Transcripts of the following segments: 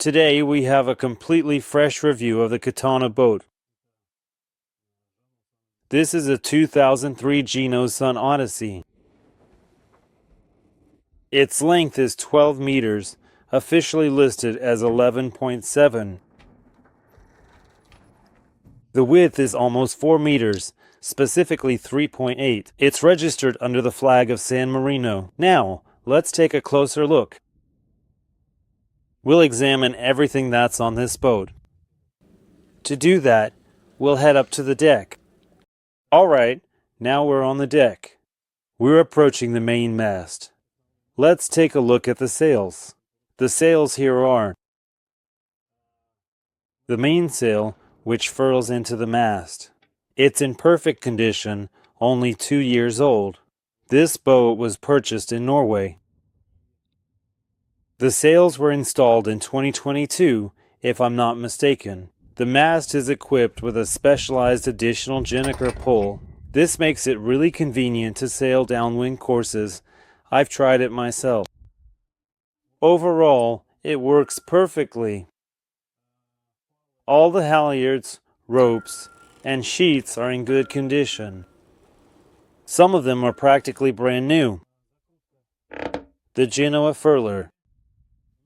Today we have a completely fresh review of the Katana boat. This is a 2003 Jeanneau Sun Odyssey. Its length is 12 meters, officially listed as 11.7. The width is almost 4 meters, specifically 3.8. It's registered under the flag of San Marino. Now, let's take a closer look. We'll examine everything that's on this boat. To do that, we'll head up to the deck. Alright, now we're on the deck. We're approaching the main mast. Let's take a look at the sails. The sails here are the mainsail, which furls into the mast. It's in perfect condition, only 2 years old. This boat was purchased in Norway. The sails were installed in 2022, if I'm not mistaken. The mast is equipped with a specialized additional gennaker pull. This makes it really convenient to sail downwind courses. I've tried it myself. Overall, it works perfectly. All the halyards, ropes, and sheets are in good condition. Some of them are practically brand new. The Jeanneau furler.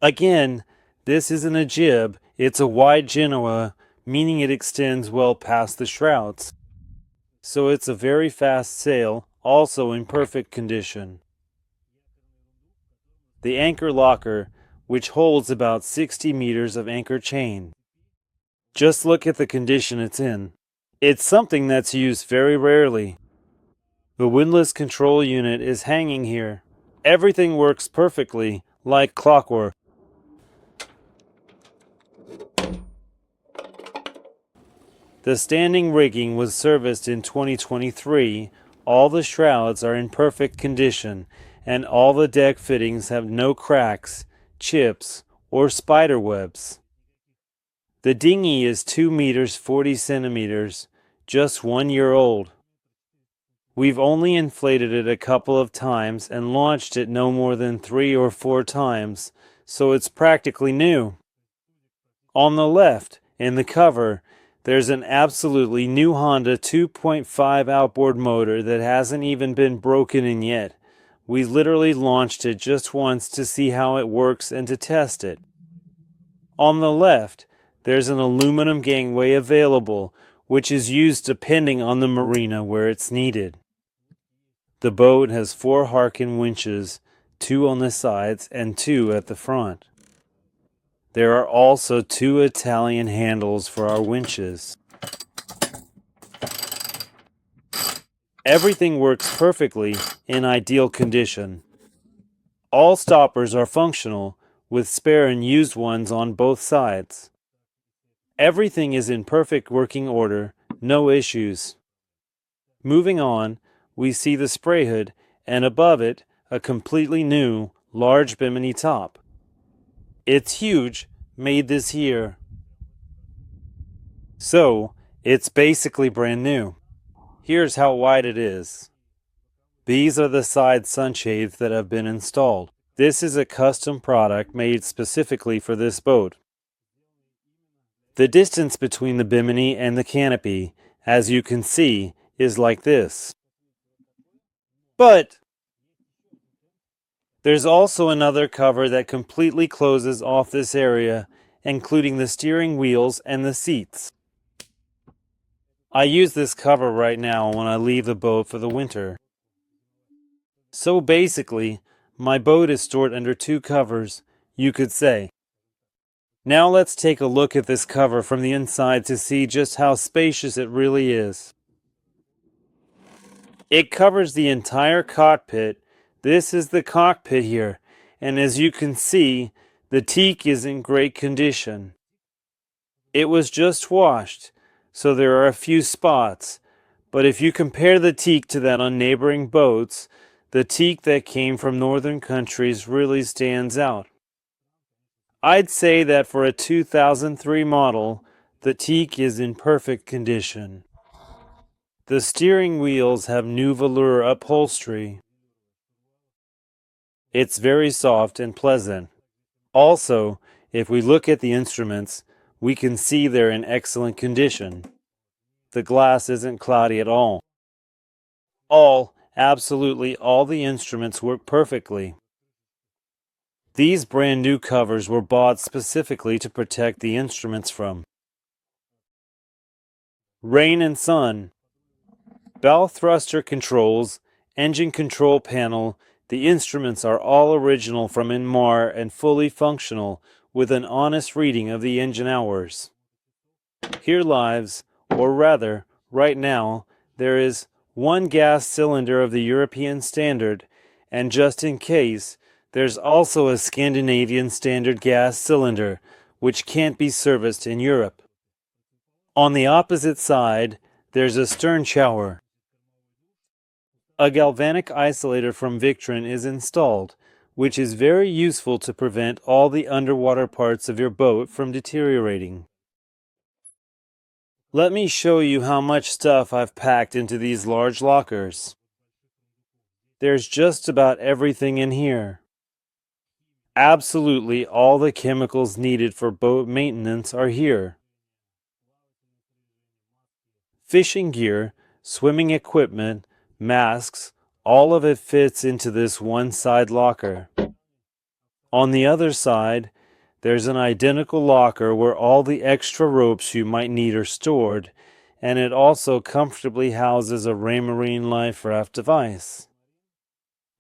Again, this isn't a jib, it's a wide Jeanneau, meaning it extends well past the shrouds. So it's a very fast sail, also in perfect condition. The anchor locker, which holds about 60 meters of anchor chain. Just look at the condition it's in. It's something that's used very rarely. The windlass control unit is hanging here. Everything works perfectly, like clockwork. The standing rigging was serviced in 2023. All the shrouds are in perfect condition, and all the deck fittings have no cracks, chips, or spider webs. The dinghy is 2 meters 40 centimeters, just 1 year old. We've only inflated it a couple of times and launched it no more than 3 or 4 times, so it's practically new. On the left, in the cover, there's an absolutely new Honda 2.5 outboard motor that hasn't even been broken in yet. We literally launched it just once to see how it works and to test it. On the left, there's an aluminum gangway available, which is used depending on the marina where it's needed. The boat has 4 Harken winches, 2 on the sides and 2 at the front. There are also 2 Italian handles for our winches. Everything works perfectly in ideal condition. All stoppers are functional, with spare and used ones on both sides. Everything is in perfect working order, no issues. Moving on, we see the spray hood, and above it, a completely new, large bimini top. It's huge, made this year. So, it's basically brand new. Here's how wide it is. These are the side sunshades that have been installed. This is a custom product made specifically for this boat. The distance between the bimini and the canopy, as you can see, is like this. But there's also another cover that completely closes off this area, including the steering wheels and the seats. I use this cover right now when I leave the boat for the winter. So basically, my boat is stored under 2 covers, you could say. Now let's take a look at this cover from the inside to see just how spacious it really is. It covers the entire cockpit. This is the cockpit here, and as you can see, the teak is in great condition. It was just washed, so there are a few spots, but if you compare the teak to that on neighboring boats, the teak that came from northern countries really stands out. I'd say that for a 2003 model, the teak is in perfect condition. The steering wheels have new velour upholstery. It's very soft and pleasant. Also, If we look at the instruments, we can see they're in excellent condition. The glass isn't cloudy at all. Absolutely all the instruments work perfectly. These brand new covers were bought specifically to protect the instruments from rain and sun. Bow thruster controls, engine control panel, the instruments are all original from Inmar and fully functional with an honest reading of the engine hours. Here lives, or rather, right now, there is one gas cylinder of the European standard, and just in case, there's also a Scandinavian standard gas cylinder, which can't be serviced in Europe. On the opposite side, there's a stern shower. A galvanic isolator from Victron is installed, which is very useful to prevent all the underwater parts of your boat from deteriorating. Let me show you how much stuff I've packed into these large lockers. There's just about everything in here. Absolutely all the chemicals needed for boat maintenance are here. Fishing gear, swimming equipment, masks, all of it fits into this one side locker. On the other side, there's an identical locker where all the extra ropes you might need are stored, and it also comfortably houses a Raymarine life raft device.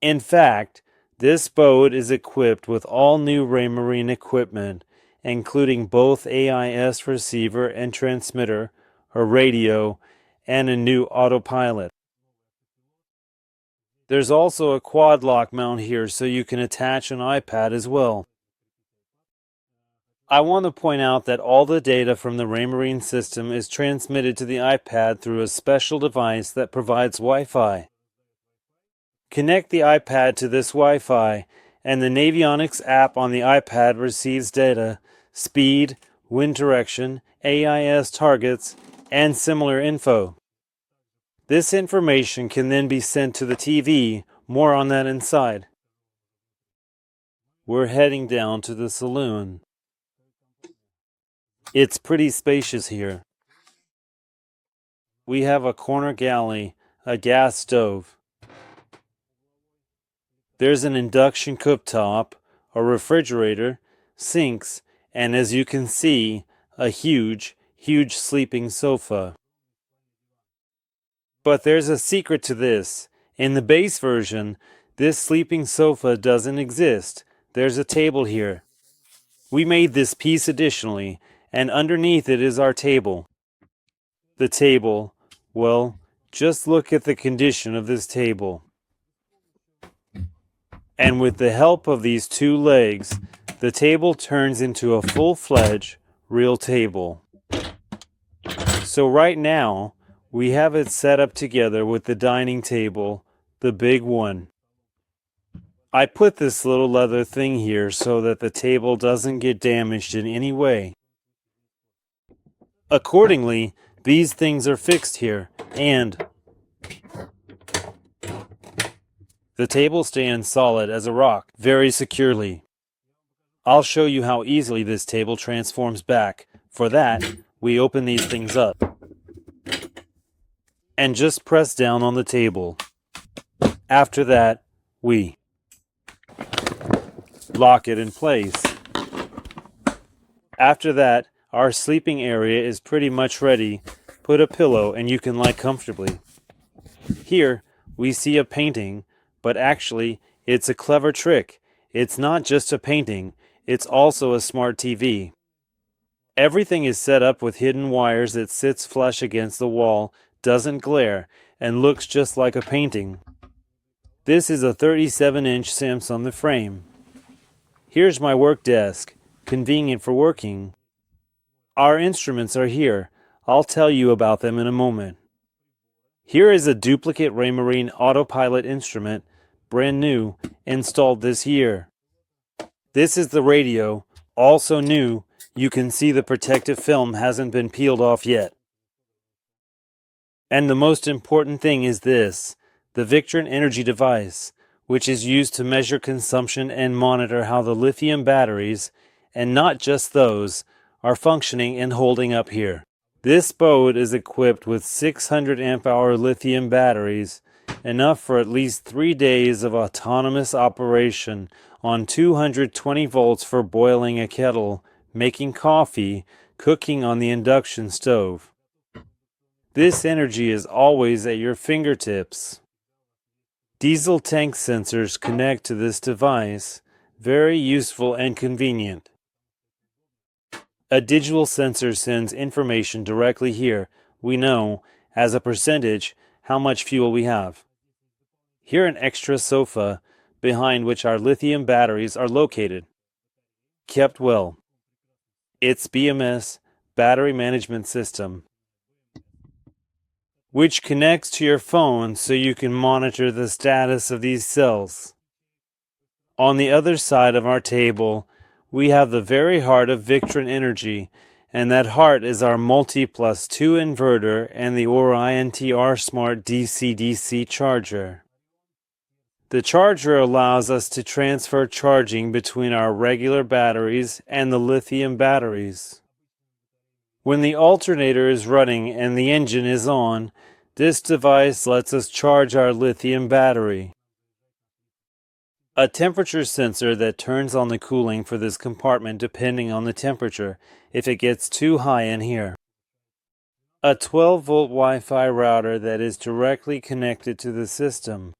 In fact, this boat is equipped with all new Raymarine equipment, including both AIS receiver and transmitter, a radio, and a new autopilot. There's also a quad lock mount here so you can attach an iPad as well. I want to point out that all the data from the Raymarine system is transmitted to the iPad through a special device that provides Wi-Fi. Connect the iPad to this Wi-Fi, and the Navionics app on the iPad receives data, speed, wind direction, AIS targets, and similar info. This information can then be sent to the TV, more on that inside. We're heading down to the saloon. It's pretty spacious here. We have a corner galley, a gas stove. There's an induction cooktop, a refrigerator, sinks, and as you can see, a huge sleeping sofa. But there's a secret to this. In the base version, this sleeping sofa doesn't exist. There's a table here. We made this piece additionally, and underneath it is our table. The table, well, just look at the condition of this table. And with the help of these two legs, the table turns into a full-fledged, real table. So right now, we have it set up together with the dining table, the big one. I put this little leather thing here so that the table doesn't get damaged in any way. Accordingly, these things are fixed here, and the table stands solid as a rock, very securely. I'll show you how easily this table transforms back. For that, we open these things up and just press down on the table. After that, we lock it in place. After that, our sleeping area is pretty much ready. Put a pillow and you can lie comfortably. Here, we see a painting, but actually, it's a clever trick. It's not just a painting, it's also a smart TV. Everything is set up with hidden wires that sits flush against the wall, doesn't glare, and looks just like a painting. This is a 37-inch Samsung the frame. Here's my work desk, convenient for working. Our instruments are here. I'll tell you about them in a moment. Here is a duplicate Raymarine autopilot instrument, brand new, installed this year. This is the radio, also new. You can see the protective film hasn't been peeled off yet. And the most important thing is this, the Victron energy device, which is used to measure consumption and monitor how the lithium batteries and not just those, are functioning and holding up here. This boat is equipped with 600 amp hour lithium batteries, enough for at least 3 days of autonomous operation on 220 volts for boiling a kettle, making coffee, cooking on the induction stove. This energy is always at your fingertips. Diesel tank sensors connect to this device, very useful and convenient. A digital sensor sends information directly here. We know, as a percentage, how much fuel we have. Here an extra sofa, behind which our lithium batteries are located. Kept well. It's BMS, Battery Management System, which connects to your phone so you can monitor the status of these cells. On the other side of our table, we have the very heart of Victron Energy, and that heart is our Multi+2 inverter and the Orion TR Smart DC-DC charger. The charger allows us to transfer charging between our regular batteries and the lithium batteries. When the alternator is running and the engine is on, this device lets us charge our lithium battery. A temperature sensor that turns on the cooling for this compartment depending on the temperature if it gets too high in here. A 12-volt Wi-Fi router that is directly connected to the system.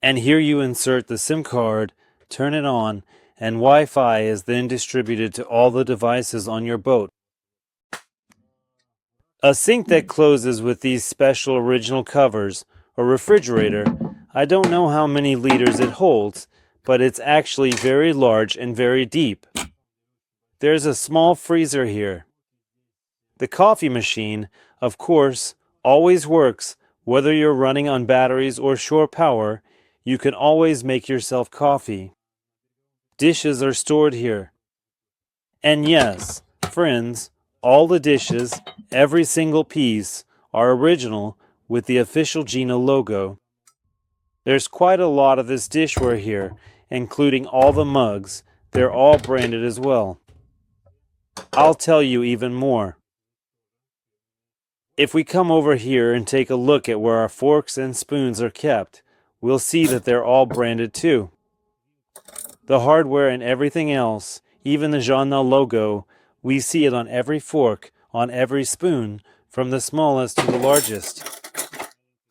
And here you insert the SIM card, turn it on, and Wi-Fi is then distributed to all the devices on your boat. A sink that closes with these special original covers, a refrigerator. I don't know how many liters it holds, but it's actually very large and very deep. There's a small freezer here. The coffee machine, of course, always works whether you're running on batteries or shore power. You can always make yourself coffee. Dishes are stored here. And yes, friends, all the dishes, every single piece, are original with the official Jeanneau logo. There's quite a lot of this dishware here, including all the mugs. They're all branded as well. I'll tell you even more. If we come over here and take a look at where our forks and spoons are kept, we'll see that they're all branded too. The hardware and everything else, even the Jeanneau logo, we see it on every fork, on every spoon, from the smallest to the largest.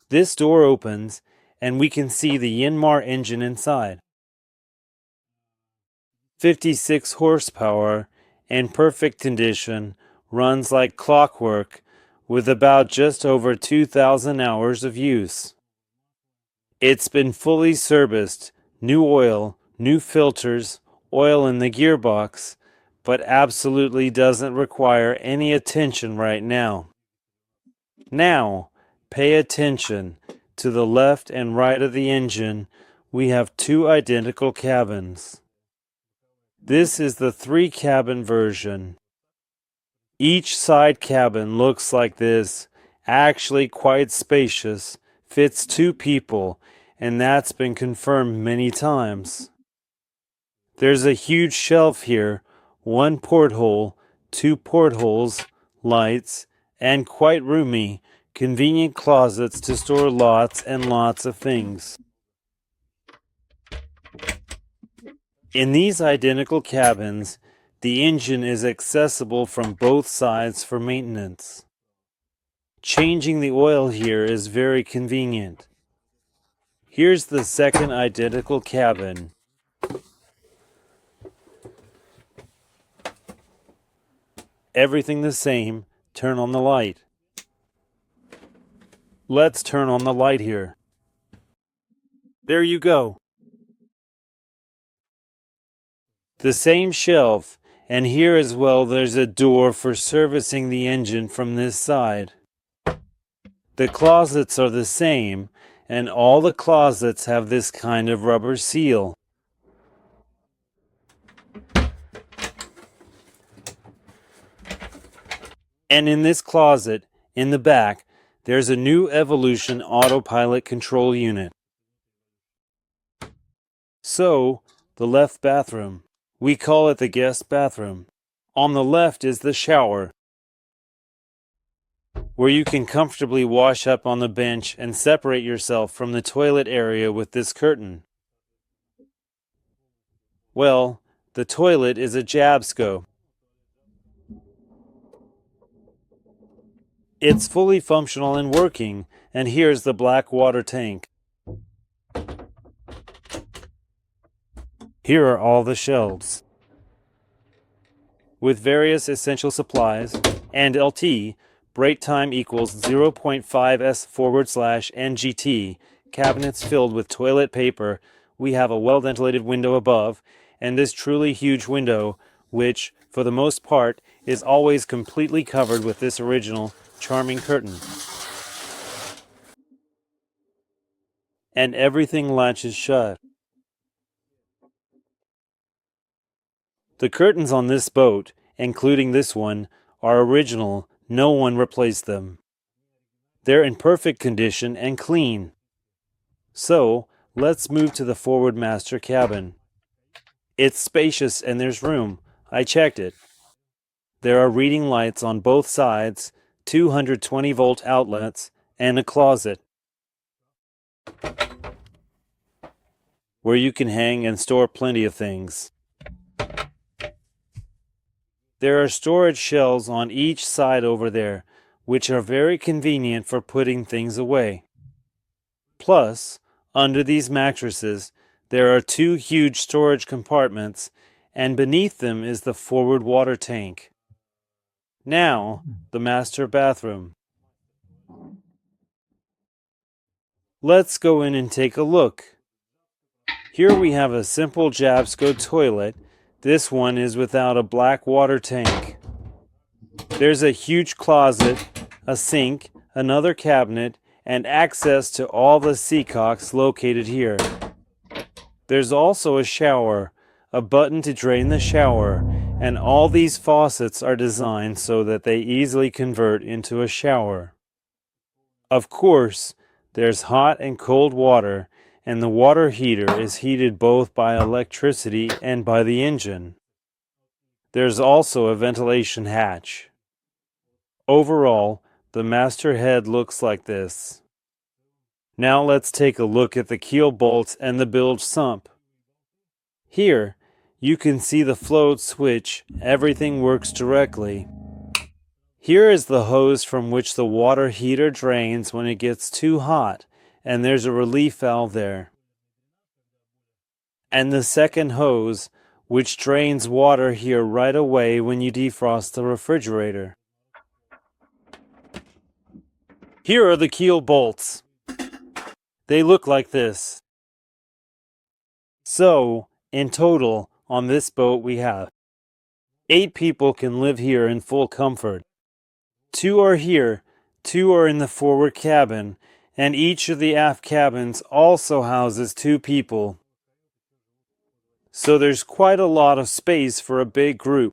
This door opens, and we can see the Yanmar engine inside. 56 horsepower, in perfect condition, runs like clockwork, with about just over 2,000 hours of use. It's been fully serviced, new oil, new filters, oil in the gearbox, but absolutely doesn't require any attention right now. Now, pay attention. To the left and right of the engine, we have two identical cabins. This is the 3-cabin version. Each side cabin looks like this, actually quite spacious, fits 2 people, and that's been confirmed many times. There's a huge shelf here, 1 porthole, 2 portholes, lights, and quite roomy, convenient closets to store lots and lots of things. In these identical cabins, the engine is accessible from both sides for maintenance. Changing the oil here is very convenient. Here's the second identical cabin. Everything the same. Turn on the light. Let's turn on the light here. There you go. The same shelf, and here as well there's a door for servicing the engine from this side. The closets are the same, and all the closets have this kind of rubber seal. And in this closet, in the back, there's a new Evolution autopilot control unit. So, the left bathroom. We call it the guest bathroom. On the left is the shower, where you can comfortably wash up on the bench and separate yourself from the toilet area with this curtain. Well, the toilet is a Jabsco. It's fully functional and working, and here's the black water tank. Here are all the shelves, with various essential supplies, and LT, break time equals 0.5s/NGT, cabinets filled with toilet paper. We have a well-ventilated window above, and this truly huge window, which, for the most part, is always completely covered with this original, charming curtain. And everything latches shut. The curtains on this boat, including this one, are original. No one replaced them. They're in perfect condition and clean. So, let's move to the forward master cabin. It's spacious and there's room. I checked it. There are reading lights on both sides, 220-volt outlets, and a closet where you can hang and store plenty of things. There are storage shelves on each side over there, which are very convenient for putting things away. Plus, under these mattresses, there are 2 huge storage compartments, and beneath them is the forward water tank. Now, the master bathroom. Let's go in and take a look. Here we have a simple Jabsco toilet. This one is without a black water tank. There's a huge closet, a sink, another cabinet, and access to all the seacocks located here. There's also a shower, a button to drain the shower, and all these faucets are designed so that they easily convert into a shower. Of course, there's hot and cold water, and the water heater is heated both by electricity and by the engine. There's also a ventilation hatch. Overall, the master head looks like this. Now let's take a look at the keel bolts and the bilge sump. Here, you can see the float switch. Everything works directly. Here is the hose from which the water heater drains when it gets too hot, and there's a relief valve there. And the second hose, which drains water here right away when you defrost the refrigerator. Here are the keel bolts. They look like this. So, in total, on this boat we have 8 people can live here in full comfort. 2 are here, 2 are in the forward cabin, and each of the aft cabins also houses 2 people. So there's quite a lot of space for a big group.